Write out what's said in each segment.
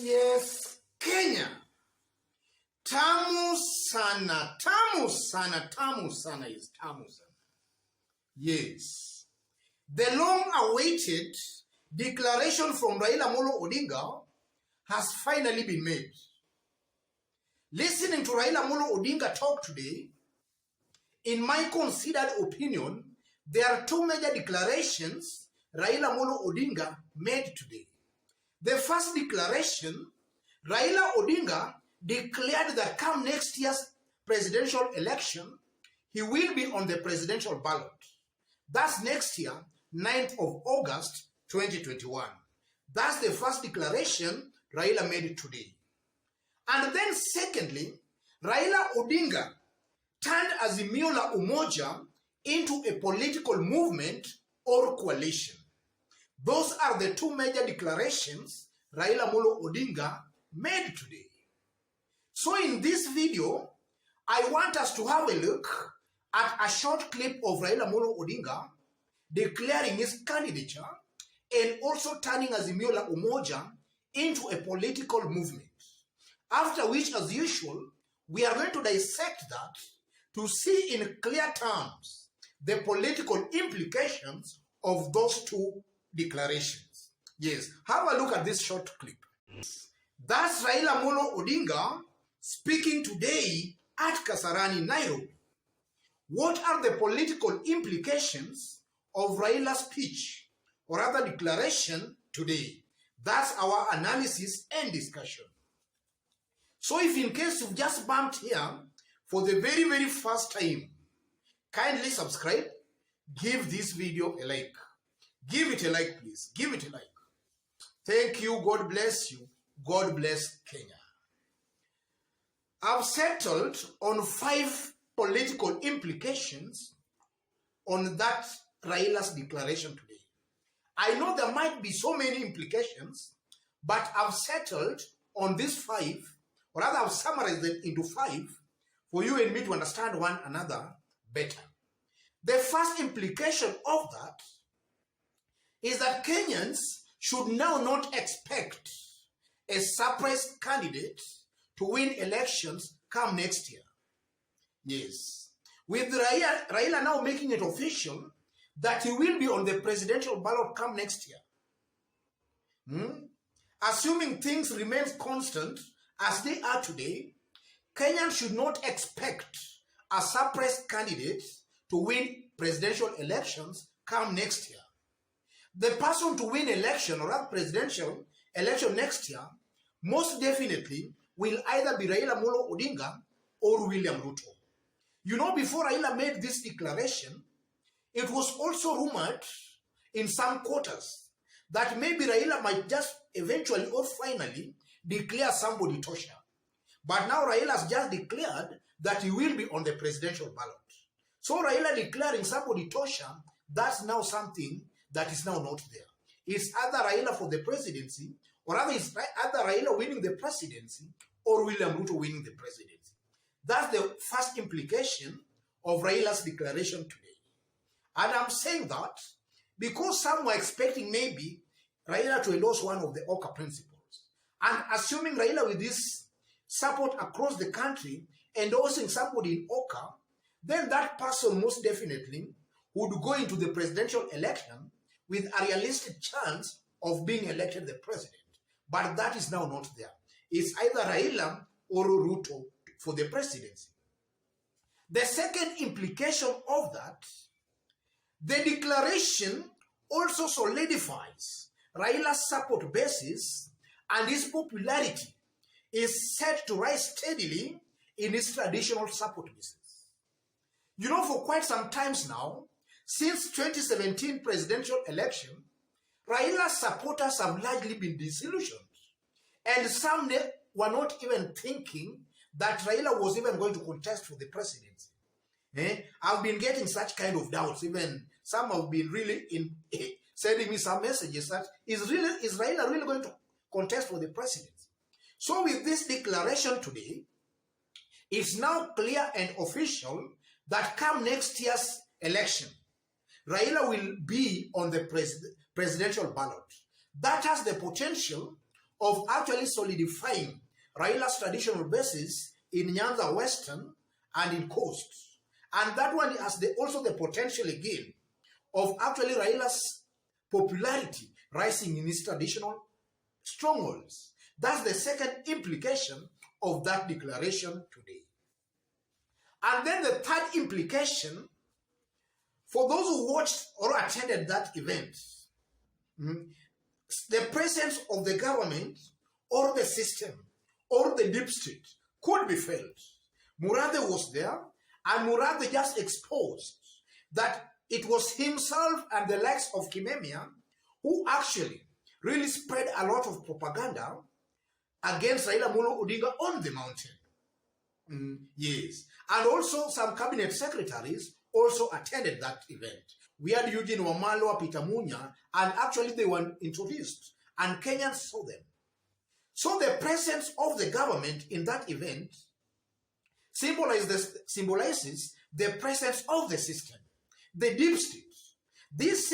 Yes, Kenya. Tamu sana, tamu sana, tamu sana is tamu sana. Yes. The long-awaited declaration from Raila Molo Odinga has finally been made. Listening to Raila Molo Odinga talk today, in my considered opinion, there are two major declarations Raila Molo Odinga made today. The first declaration, Raila Odinga declared that come next year's presidential election, he will be on the presidential ballot. That's next year, 9th of August, 2021. That's the first declaration Raila made today. And then secondly, Raila Odinga turned Azimio la Umoja into a political movement or coalition. Those are the two major declarations Raila Molo Odinga made today. So in this video, I want us to have a look at a short clip of Raila Molo Odinga declaring his candidature and also turning Azimio la Umoja into a political movement. After which, as usual, we are going to dissect that to see in clear terms the political implications of those two declarations. Yes, have a look at this short clip. That's Raila Molo Odinga speaking today at Kasarani, Nairobi. What are the political implications of Raila's speech or rather declaration today? That's our analysis and discussion. So if in case you've just bumped here for the very, very first time, kindly subscribe, give this video a like. Give it a like, please. Give it a like. Thank you. God bless you. God bless Kenya. I've settled on 5 political implications on that Raila's declaration today. I know there might be so many implications, but I've settled on these 5, or rather I've summarized them into 5 for you and me to understand one another better. The first implication of that is that Kenyans should now not expect a surprise candidate to win elections come next year. Yes. With Raila now making it official that he will be on the presidential ballot come next year. Assuming things remain constant as they are today, Kenyans should not expect a surprise candidate to win presidential elections come next year. The person to win election or a presidential election next year most definitely will either be Raila Molo Odinga or William Ruto. You know, before Raila made this declaration, it was also rumored in some quarters that maybe Raila might just eventually or finally declare somebody Tosha. But now Raila has just declared that he will be on the presidential ballot. So Raila declaring somebody Tosha, that's now something that is now not there. It's either Raila for the presidency, or rather it's either Raila winning the presidency or William Ruto winning the presidency. That's the first implication of Raila's declaration today. And I'm saying that because some were expecting maybe Raila to endorse one of the Oka principles. And assuming Raila with this support across the country endorsing somebody in Oka, then that person most definitely would go into the presidential election with a realistic chance of being elected the president. But that is now not there. It's either Raila or Ruto for the presidency. The second implication of that, the declaration also solidifies Raila's support basis, and his popularity is set to rise steadily in his traditional support basis. You know, for quite some times now, since 2017 presidential election, Raila's supporters have largely been disillusioned. And some were not even thinking that Raila was even going to contest for the presidency. I've been getting such kind of doubts. Even some have been really sending me some messages that is Raila really going to contest for the presidency? So with this declaration today, it's now clear and official that come next year's election, Raila will be on the presidential ballot. That has the potential of actually solidifying Raila's traditional bases in Nyanza Western and in Coast. And that one has also the potential again of actually Raila's popularity rising in his traditional strongholds. That's the second implication of that declaration today. And then the third implication, for those who watched or attended that event, the presence of the government or the system or the deep state could be felt. Murathe was there, and Murathe just exposed that it was himself and the likes of Kimemia who actually really spread a lot of propaganda against Raila Amolo Odinga on the mountain. Yes. And also some cabinet secretaries also attended that event. We had Eugene Wamalwa, Peter Munya, and actually they were introduced, and Kenyans saw them. So the presence of the government in that event symbolizes the presence of the system, the deep state. This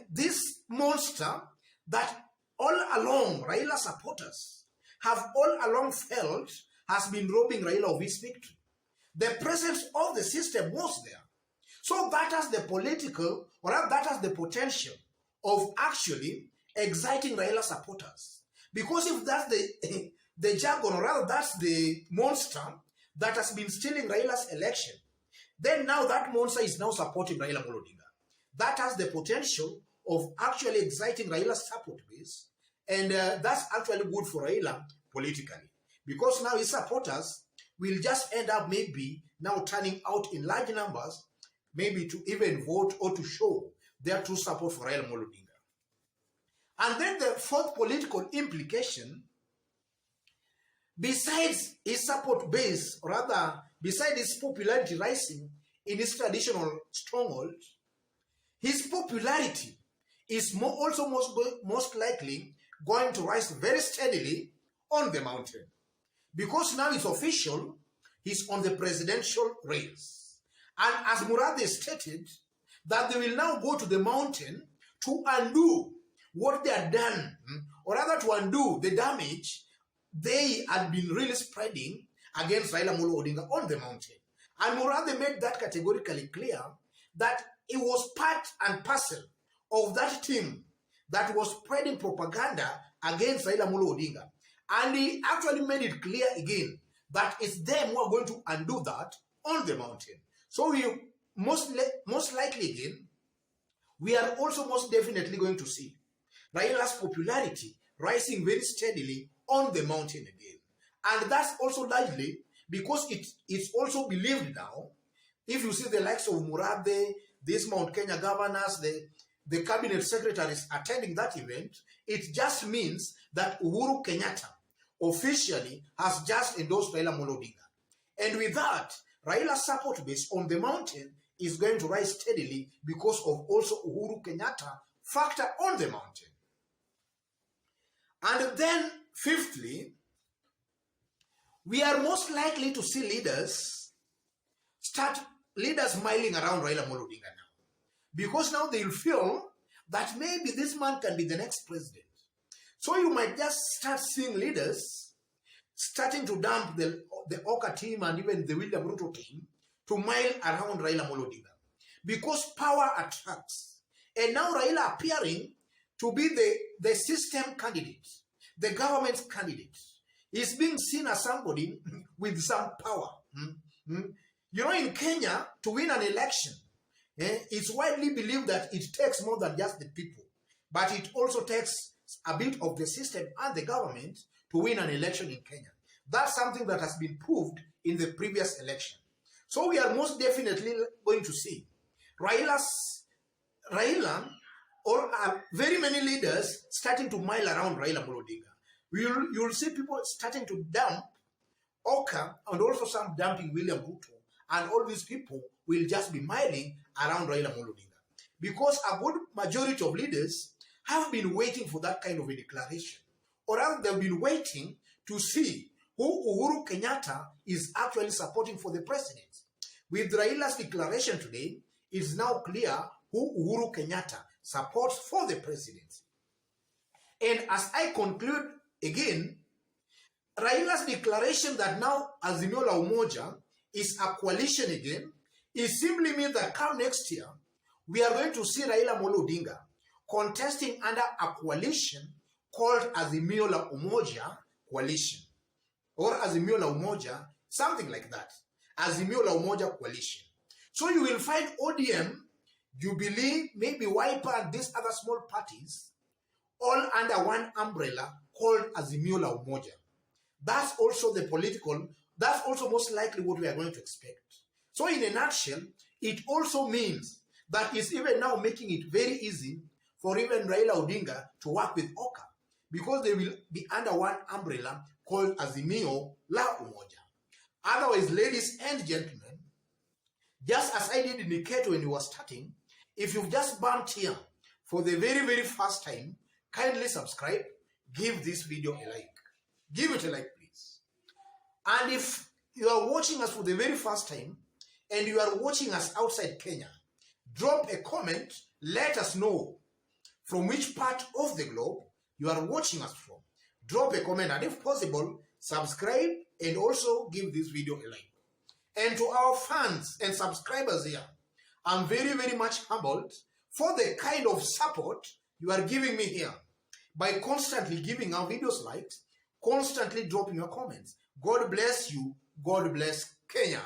this monster that all along Raila supporters have all along felt has been robbing Raila of his victory. The presence of the system was there. So that has the political, or that has the potential of actually exciting Raila supporters. Because if that's the jargon, or rather that's the monster that has been stealing Raila's election, then now that monster is now supporting Raila Amolo Odinga. That has the potential of actually exciting Raila's support base, and that's actually good for Raila politically. Because now his supporters will just end up maybe now turning out in large numbers, maybe to even vote or to show their true support for Raila Amolo Odinga. And then the fourth political implication, besides his support base, or rather, besides his popularity rising in his traditional stronghold, his popularity is also most likely going to rise very steadily on the mountain. Because now it's official, he's on the presidential race. And as Murathe stated, that they will now go to the mountain to undo what they had done, or rather to undo the damage they had been really spreading against Raila Amolo Odinga on the mountain. And Murathe made that categorically clear that it was part and parcel of that team that was spreading propaganda against Raila Amolo Odinga. And he actually made it clear again that it's them who are going to undo that on the mountain. So we most likely again, we are also most definitely going to see Raila's popularity rising very steadily on the mountain again. And that's also largely because it's also believed now, if you see the likes of Murathe, these Mount Kenya governors, the cabinet secretaries attending that event, it just means that Uhuru Kenyatta officially has just endorsed Raila Amolo Odinga. And with that, Raila's support base on the mountain is going to rise steadily because of also Uhuru Kenyatta factor on the mountain. And then, fifthly, we are most likely to see leaders miling around Raila Amolo Odinga now. Because now they'll feel that maybe this man can be the next president. So you might just start seeing leaders starting to dump the Oka team and even the William Ruto team to mile around Raila Amolo Odinga. Because power attracts. And now Raila appearing to be the system candidate, the government's candidate, is being seen as somebody with some power. You know, in Kenya, to win an election, it's widely believed that it takes more than just the people, but it also takes a bit of the system and the government to win an election in Kenya. That's something that has been proved in the previous election. So we are most definitely going to see Raila or very many leaders starting to mile around Raila Amolo Odinga. You'll see people starting to dump Oka and also some dumping William Ruto, and all these people will just be miling around Raila Amolo Odinga. Because a good majority of leaders have been waiting for that kind of a declaration. Or rather, they've been waiting to see who Uhuru Kenyatta is actually supporting for the president. With Raila's declaration today, it's now clear who Uhuru Kenyatta supports for the presidency. And as I conclude again, Raila's declaration that now Azimio la Umoja is a coalition again, it simply means that come next year, we are going to see Raila Amolo Odinga contesting under a coalition called Azimio la Umoja Coalition. Or Azimio la Umoja, something like that. Azimio la Umoja Coalition. So you will find ODM, Jubilee, maybe Wiper and these other small parties, all under one umbrella called Azimio la Umoja. That's also that's also most likely what we are going to expect. So in a nutshell, it also means that it's even now making it very easy for even Raila Odinga to work with Oka, because they will be under one umbrella called Azimio la Umoja. Otherwise, ladies and gentlemen, just as I did indicate when you were starting, if you've just bumped here for the very, very first time, kindly subscribe, give this video a like. Give it a like, please. And if you are watching us for the very first time, and you are watching us outside Kenya, drop a comment, let us know from which part of the globe you are watching us from. Drop a comment, and if possible, subscribe and also give this video a like. And to our fans and subscribers here, I'm very, very much humbled for the kind of support you are giving me here by constantly giving our videos likes, constantly dropping your comments. God bless you. God bless Kenya.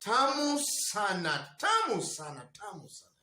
Tamu sana, tamu sana, tamu sana.